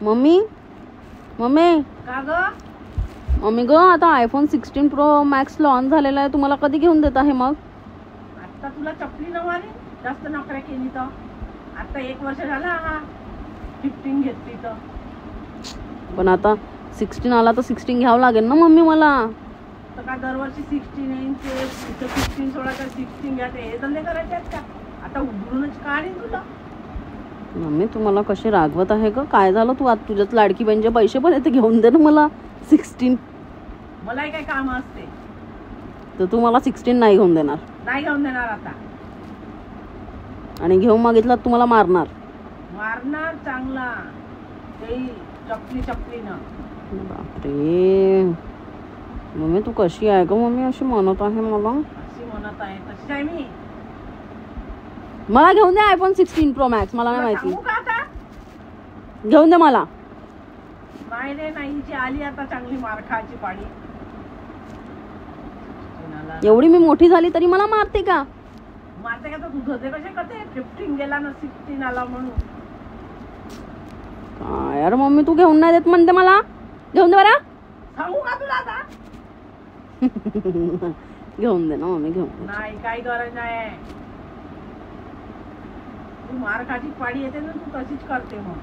Mummy mummy का ग? Mummy ग, आता आयफोन 16 प्रो मॅक्स लॉन्च झालेला आहे, तुम्हाला कधी घेऊन देत आहे मग? आता तुला चपली नवारी जास्त नोकऱ्या केली तर आता 1 वर्ष झाला हा 15 घेतली तर. पण आता 16 आला तर 16 घ्यावं लागेल ना मम्मी मला. तर का दरवर्षी 16 येईन ते 16 सोडा तर 16 घ्या, ते हे धंदे करायचे आहेत का? आता उघडूनच काढीन तुला. मम्मी तू मला कशी रागवत आहे ग? काय झालं? तू आता तुझ्याच लाडकी बहिणीचे पैसे पण येते, घेऊन दे ना मला 16. मलाही काय काम असते तर तू मला 16 नाही घेऊन देणार? नाही घेऊन देणार आता. आणि घेऊन मागितलं तर तुम्हाला मारणार? मारणार चांगला ते चपली न. बापरे मम्मी तू कशी आहे ग? मम्मी अशी म्हणत आहे मला. अशी म्हणत आहे तशी आहे मी. मला घेऊन दे आयफोन 16 प्रो मॅक्स. मला नाही माहिती. सांगू का आता? घेऊन दे मला. नाही रे नाही, जी आली आता चांगली मार खायची पाळी. एवढी मी मोठी झाली तरी मला मारते का? मारते का? तर तू धोते कसे करते? 15 गेला ना 16 आला म्हणून. काय यार मम्मी तू घेऊन नाही देत म्हणते मला. घेऊन दे बरं. सांगू का तुला आता? घेऊन दे ना मम्मी, घेऊन दे. नाही काही गरज नाही. तू मार खायची पाळी येते ना, तू तशीच करते मग.